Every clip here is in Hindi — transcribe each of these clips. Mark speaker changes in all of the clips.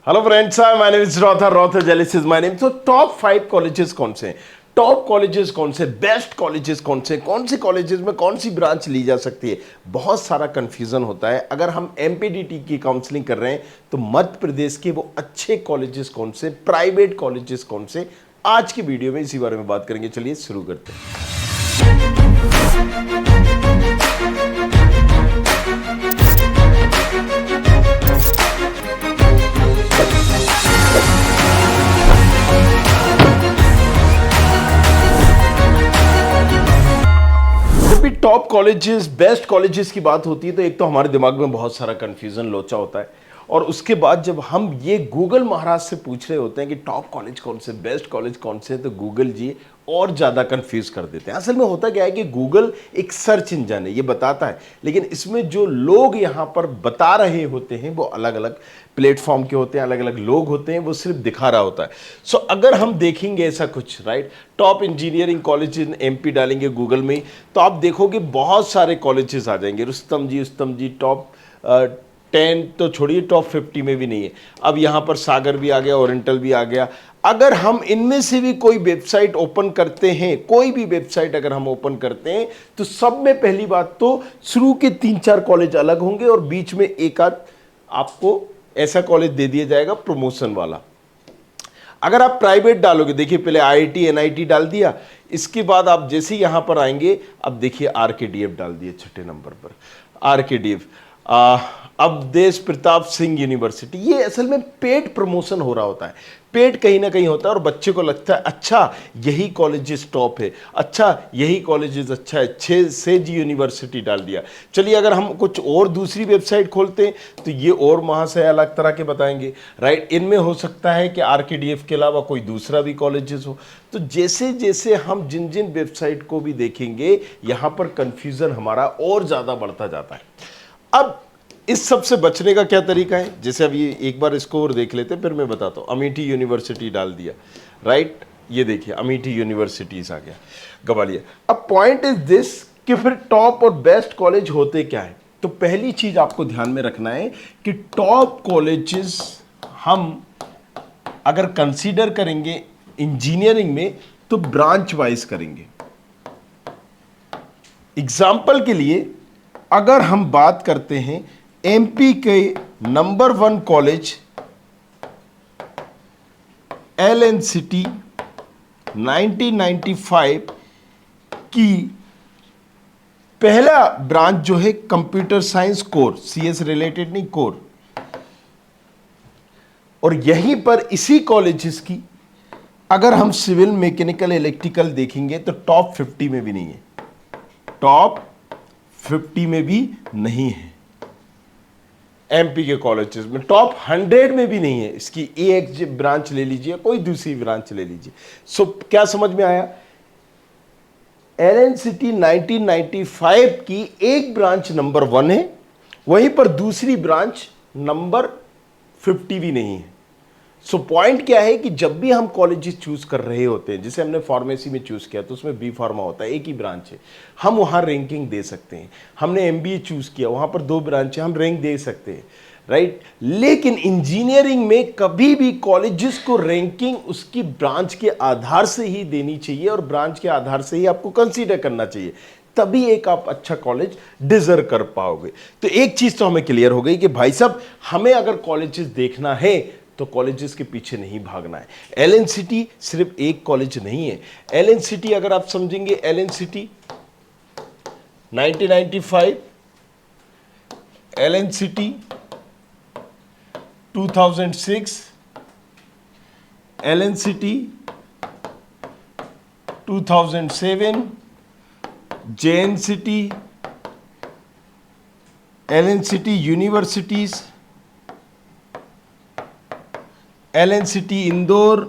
Speaker 1: Hello friends, my name is रॉथर जेलिस इज माय नेम। तो टॉप 5 कॉलेजेस कौन से हैं, टॉप कॉलेजेस कौन से, बेस्ट कॉलेजेस कौन से कॉलेजेस में कौन सी ब्रांच ली जा सकती है, बहुत सारा कंफ्यूजन होता है। अगर हम एमपीडीटी की काउंसलिंग कर रहे हैं तो मध्य प्रदेश के वो अच्छे कॉलेजेस कौन से, प्राइवेट कॉलेजेस कौन से, आज की वीडियो में इसी बारे में बात करेंगे। चलिए शुरू करते हैं। जब भी टॉप कॉलेजेस, बेस्ट कॉलेजेस की बात होती है तो एक तो हमारे दिमाग में बहुत सारा कंफ्यूजन लोचा होता है, और उसके बाद जब हम ये गूगल महाराज से पूछ रहे होते हैं कि टॉप कॉलेज कौन से, बेस्ट कॉलेज कौन से, तो गूगल जी और ज़्यादा कंफ्यूज कर देते हैं। असल में होता क्या है कि गूगल एक सर्च इंजन है, ये बताता है, लेकिन इसमें जो लोग यहाँ पर बता रहे होते हैं वो अलग अलग प्लेटफॉर्म के होते हैं, अलग अलग लोग होते हैं, वो सिर्फ दिखा रहा होता है। सो अगर हम देखेंगे ऐसा कुछ, right, top engineering college in MP डालेंगे गूगल में, तो आप देखोगे बहुत सारे कॉलेजेस आ जाएंगे। रुस्तम जी टॉप 10 तो छोड़िए, टॉप 50 में भी नहीं है। अब यहाँ पर सागर भी आ गया, ओरिएंटल भी आ गया। अगर हम इनमें से भी कोई वेबसाइट ओपन करते हैं, कोई भी वेबसाइट अगर हम ओपन करते हैं, तो सब में पहली बात तो शुरू के 3-4 कॉलेज अलग होंगे और बीच में एक आध आपको ऐसा कॉलेज दे दिया जाएगा प्रमोशन वाला। अगर आप प्राइवेट डालोगे, देखिए पहले आईआईटी एनआईटी डाल दिया, इसके बाद आप जैसे यहां पर आएंगे, अब देखिए आरकेडीएफ डाल दिए छठे नंबर पर, आरकेडीएफ, अवधेश प्रताप सिंह यूनिवर्सिटी। ये असल में पेड प्रमोशन हो रहा होता है, पेड कहीं ना कहीं होता है, और बच्चे को लगता है अच्छा यही कॉलेजेस टॉप है, अच्छा यही कॉलेजेस अच्छा है, 6 सेज यूनिवर्सिटी डाल दिया। चलिए अगर हम कुछ और दूसरी वेबसाइट खोलते हैं तो ये और महाशय अलग तरह के बताएंगे, राइट। इनमें हो सकता है कि आरकेडीएफ के अलावा कोई दूसरा भी कॉलेजेस हो। तो जैसे जैसे हम जिन जिन वेबसाइट को भी देखेंगे, यहाँ पर कंफ्यूजन हमारा और ज़्यादा बढ़ता जाता है। अब इस सब से बचने का क्या तरीका है, जैसे अब ये एक बार इसको और देख लेते हैं, फिर मैं बताता हूँ। अमेठी यूनिवर्सिटी डाल दिया, राइट, ये देखिए अमेठी यूनिवर्सिटीज आ गया, ग्वालियर। अब पॉइंट इज दिस कि फिर टॉप और बेस्ट कॉलेज होते क्या है। तो पहली चीज आपको ध्यान में रखना है कि टॉप कॉलेजेस हम अगर कंसीडर करेंगे इंजीनियरिंग में तो ब्रांच वाइज करेंगे। एग्जाम्पल के लिए अगर हम बात करते हैं एमपी के नंबर 1 कॉलेज एलएनसीटी 1995 की पहला ब्रांच जो है computer science core, CS related नहीं, कोर, और यहीं पर इसी कॉलेजेस की अगर हम सिविल मैकेनिकल इलेक्ट्रिकल देखेंगे तो टॉप 50 में भी नहीं है, टॉप 50 में भी नहीं है। एमपी के कॉलेजेस में टॉप 100 में भी नहीं है। इसकी एक ब्रांच ले लीजिए, कोई दूसरी ब्रांच ले लीजिए। सो क्या समझ में आया, एलएनसीटी 1995 की एक ब्रांच नंबर 1 है, वहीं पर दूसरी ब्रांच नंबर 50 भी नहीं है। सो पॉइंट क्या है कि जब भी हम कॉलेजेस चूज कर रहे होते हैं, जैसे हमने फार्मेसी में चूज किया तो उसमें बी फार्मा होता है, एक ही ब्रांच है, हम वहां रैंकिंग दे सकते हैं। हमने एमबीए चूज किया, वहां पर 2 ब्रांच है, हम रैंक दे सकते हैं, राइट। लेकिन इंजीनियरिंग में कभी भी कॉलेजेस को रैंकिंग उसकी ब्रांच के आधार से ही देनी चाहिए, और ब्रांच के आधार से ही आपको कंसीडर करना चाहिए, तभी एक आप अच्छा कॉलेज डिजर्व कर पाओगे। तो एक चीज तो हमें क्लियर हो गई कि भाई साहब, हमें अगर कॉलेजेस देखना है तो कॉलेजेस के पीछे नहीं भागना है। एलएनसीटी सिर्फ एक कॉलेज नहीं है। एलएनसीटी अगर आप समझेंगे, LNCT 1995, LNCT 2006, LNCT 2007, JNCT, LNCT universities, LNCT Indore,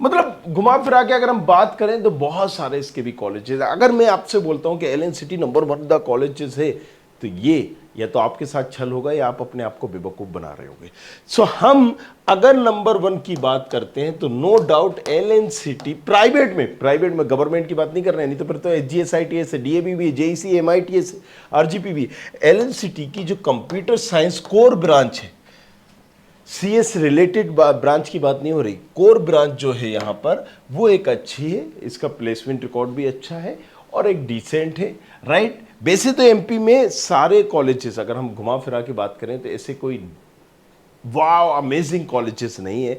Speaker 1: मतलब घुमा फिरा के अगर हम बात करें तो बहुत सारे इसके भी कॉलेजेस हैं। अगर मैं आपसे बोलता हूं कि एलएनसीटी नंबर 1 द कॉलेजेस है, तो ये या तो आपके साथ छल होगा या आप अपने आप को बेवकूफ बना रहे होंगे। सो हम अगर नंबर 1 की बात करते हैं तो नो डाउट एलएनसीटी प्राइवेट में, गवर्नमेंट की बात नहीं कर रहे हैं, नहीं तो फिर तो एचजीएसआईटीएस है, डीएवी भी, जेईसी, एमआईटीएस, आरजीपी भी। एलएनसीटी की जो कंप्यूटर साइंस कोर ब्रांच है, सीएस रिलेटेड ब्रांच की बात नहीं हो रही, कोर ब्रांच जो है यहाँ पर वो एक अच्छी है, इसका प्लेसमेंट रिकॉर्ड भी अच्छा है और एक डिसेंट है, राइट। वैसे तो एमपी में सारे कॉलेजेस अगर हम घुमा फिरा के बात करें तो ऐसे कोई वाव अमेजिंग कॉलेजेस नहीं है,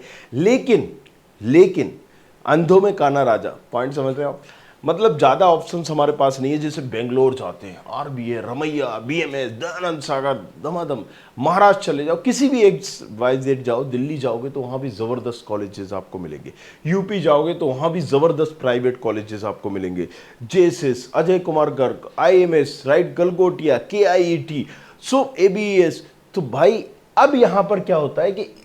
Speaker 1: लेकिन अंधों में काना राजा, पॉइंट समझ रहे हो आप। मतलब ज़्यादा ऑप्शंस हमारे पास नहीं है, जैसे बेंगलोर जाते हैं, आरबीए, रमैया, बीएमएस, दयानंद सागर, दमादम, महाराष्ट्र चले जाओ, किसी भी XYZ जाओ, दिल्ली जाओगे तो वहाँ भी ज़बरदस्त कॉलेजेस आपको मिलेंगे, यूपी जाओगे तो वहाँ भी ज़बरदस्त प्राइवेट कॉलेजेस आपको मिलेंगे, JSS, Ajay Kumar Garg, IMS, right, Galgotia, KIET, so ABS. तो भाई अब यहाँ पर क्या होता है कि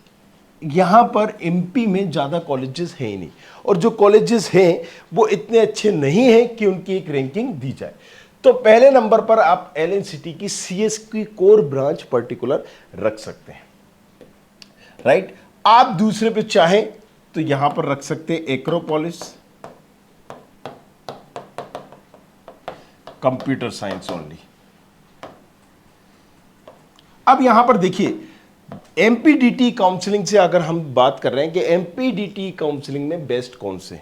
Speaker 1: यहाँ पर एमपी में ज़्यादा कॉलेजेस हैं ही नहीं, और जो कॉलेजेस हैं वो इतने अच्छे नहीं हैं कि उनकी एक रैंकिंग दी जाए। तो पहले नंबर पर आप एलन सिटी की सीएस की कोर ब्रांच पर्टिकुलर रख सकते हैं, राइट। आप दूसरे पे चाहें तो यहां पर रख सकते हैं एक्रोपोलिस कंप्यूटर साइंस ओनली। अब यहां पर देखिए एमपीडीटी काउंसलिंग से अगर हम बात कर रहे हैं कि एमपीडीटी काउंसलिंग में बेस्ट कौन से,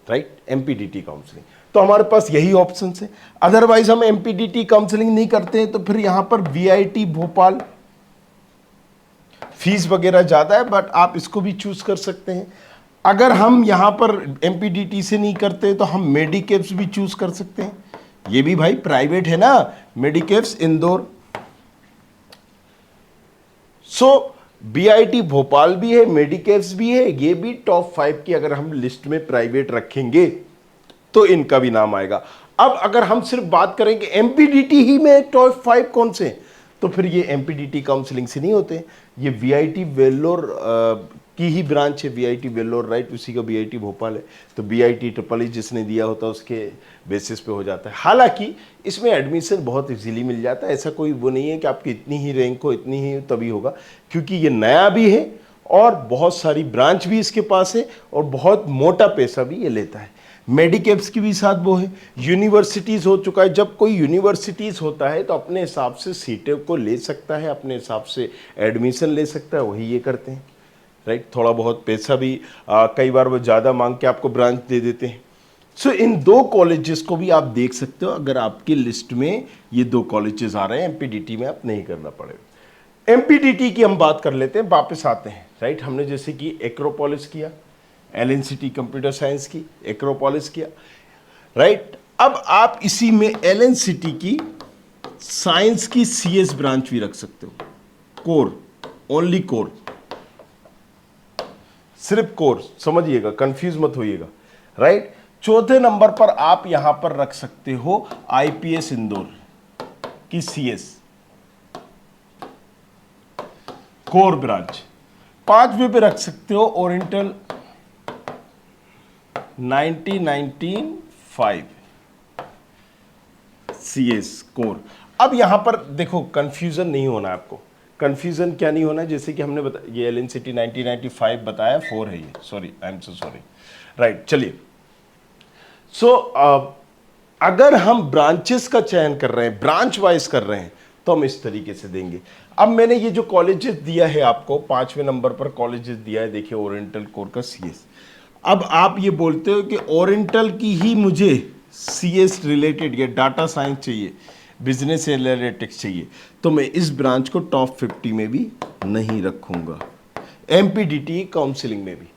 Speaker 1: राइट, एमपीडीटी काउंसलिंग, तो हमारे पास यही ऑप्शन है। अदरवाइज हम एमपीडीटी काउंसलिंग नहीं करते हैं तो फिर यहां पर वीआईटी भोपाल, फीस वगैरह ज्यादा है बट आप इसको भी चूज कर सकते हैं। अगर हम यहां पर एमपीडीटी से नहीं करते तो हम मेडिकेप्स भी चूज कर सकते हैं, ये भी भाई प्राइवेट है ना, मेडिकेप्स इंदौर। सो बीआईटी भोपाल भी है, मेडिकेप्स भी है, ये भी टॉप 5 की अगर हम लिस्ट में प्राइवेट रखेंगे तो इनका भी नाम आएगा। अब अगर हम सिर्फ बात करें कि एमपीडीटी ही में टॉप 5 कौन से, तो फिर ये एमपीडीटी काउंसलिंग से नहीं होते, ये वीआईटी वेल्लोर की ही ब्रांच है, वीआईटी वेल्लोर, राइट, उसी का बीआईटी भोपाल है, तो बीआईटी ट्रिपल जिसने दिया होता है उसके बेसिस पे हो जाता है। हालांकि इसमें एडमिशन बहुत इजीली मिल जाता है, ऐसा कोई वो नहीं है कि आपकी इतनी ही रैंक हो, इतनी ही तभी होगा, क्योंकि ये नया भी है और बहुत सारी ब्रांच भी इसके पास है और बहुत मोटा पैसा भी ये लेता है। मेडिकेप्स की भी साथ वो है, यूनिवर्सिटीज़ हो चुका है। जब कोई यूनिवर्सिटीज़ होता है तो अपने हिसाब से सीटें को ले सकता है, अपने हिसाब से एडमिशन ले सकता है, वही ये करते हैं, राइट। थोड़ा बहुत पैसा भी कई बार वो ज़्यादा मांग के आपको ब्रांच दे देते हैं। सो इन दो कॉलेजेस को भी आप देख सकते हो, अगर आपकी लिस्ट में ये दो कॉलेजेस आ रहे हैं, एमपीडीटी में आप नहीं करना पड़ेगा। एमपीडीटी की हम बात कर लेते हैं, वापस आते हैं, राइट। हमने जैसे कि एक्रोपोलिस किया, एलन सिटी कंप्यूटर साइंस की, एक्रोपोलिस किया, राइट। अब आप इसी में एलन सिटी की साइंस की सीएस ब्रांच भी रख सकते हो, कोर, ओनली कोर, सिर्फ कोर, समझिएगा, कंफ्यूज मत होइएगा, राइट। चौथे नंबर पर आप यहां पर रख सकते हो आईपीएस इंदौर की सीएस कोर ब्रांच। पांचवें पे रख सकते हो ओरिएंटल 1995 सीएस कोर। अब यहां पर देखो कंफ्यूजन नहीं होना आपको, कंफ्यूजन क्या नहीं होना, जैसे कि हमने बताया ये एलन सिटी 1995 बताया, 4 है ये, sorry, I am so sorry, right. चलिए, सो अगर हम ब्रांचेस का चयन कर रहे हैं, ब्रांच वाइज कर रहे हैं, तो हम इस तरीके से देंगे। अब मैंने ये जो कॉलेजेस दिया है आपको, 5वें नंबर पर कॉलेजेस दिया है, देखिए ओरिएंटल कोर का सीएस। अब आप ये बोलते हो कि ओरिएंटल की ही मुझे सीएस रिलेटेड या डाटा साइंस चाहिए, बिजनेस एनालिटिक्स चाहिए, तो मैं इस ब्रांच को टॉप 50 में भी नहीं रखूंगा, एमपीडीटी काउंसलिंग में भी,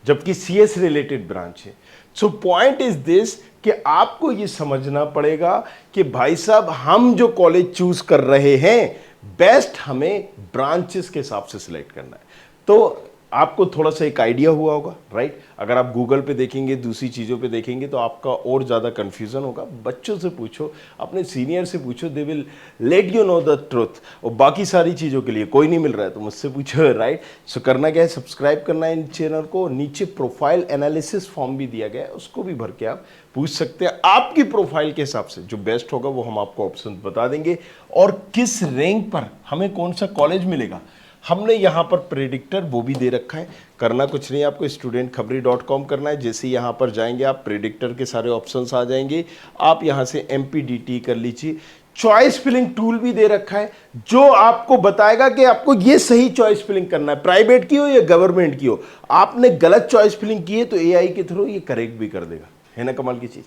Speaker 1: जबकि सीएस रिलेटेड ब्रांच है। सो पॉइंट इज दिस कि आपको ये समझना पड़ेगा कि भाई साहब हम जो कॉलेज चूज कर रहे हैं, बेस्ट हमें ब्रांचेस के हिसाब से सिलेक्ट करना है। तो आपको थोड़ा सा एक आइडिया हुआ होगा, राइट। अगर आप गूगल पे देखेंगे, दूसरी चीज़ों पे देखेंगे तो आपका और ज़्यादा कन्फ्यूज़न होगा। बच्चों से पूछो, अपने सीनियर से पूछो, they will let you know the truth. और बाकी सारी चीज़ों के लिए कोई नहीं मिल रहा है तो मुझसे पूछो, राइट। सो करना क्या है, सब्सक्राइब करना है इन चैनल को। नीचे प्रोफाइल एनालिसिस फॉर्म भी दिया गया है, उसको भी भर के आप पूछ सकते हैं। आपकी प्रोफाइल के हिसाब से जो बेस्ट होगा वो हम आपको ऑप्शन बता देंगे, और किस रैंक पर हमें कौन सा कॉलेज मिलेगा हमने यहाँ पर प्रेडिक्टर वो भी दे रखा है। करना कुछ नहीं, आपको studentkhabri.com करना है। जैसे यहाँ पर जाएंगे आप, प्रेडिक्टर के सारे ऑप्शंस आ जाएंगे। आप यहाँ से एमपीडीटी कर लीजिए, चॉइस फिलिंग टूल भी दे रखा है जो आपको बताएगा कि आपको ये सही चॉइस फिलिंग करना है, प्राइवेट की हो या गवर्नमेंट की हो। आपने गलत चॉइस फिलिंग की है तो एआई के थ्रू ये करेक्ट भी कर देगा। है ना कमाल की चीज?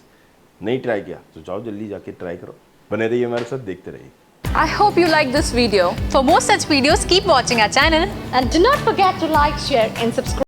Speaker 1: नहीं ट्राई किया तो जाओ जल्दी जाके ट्राई करो। बने रहिए हमारे साथ, देखते रहिए।
Speaker 2: I hope you like this video. For more such videos, keep watching our channel.
Speaker 3: And do not forget to like, share, and subscribe.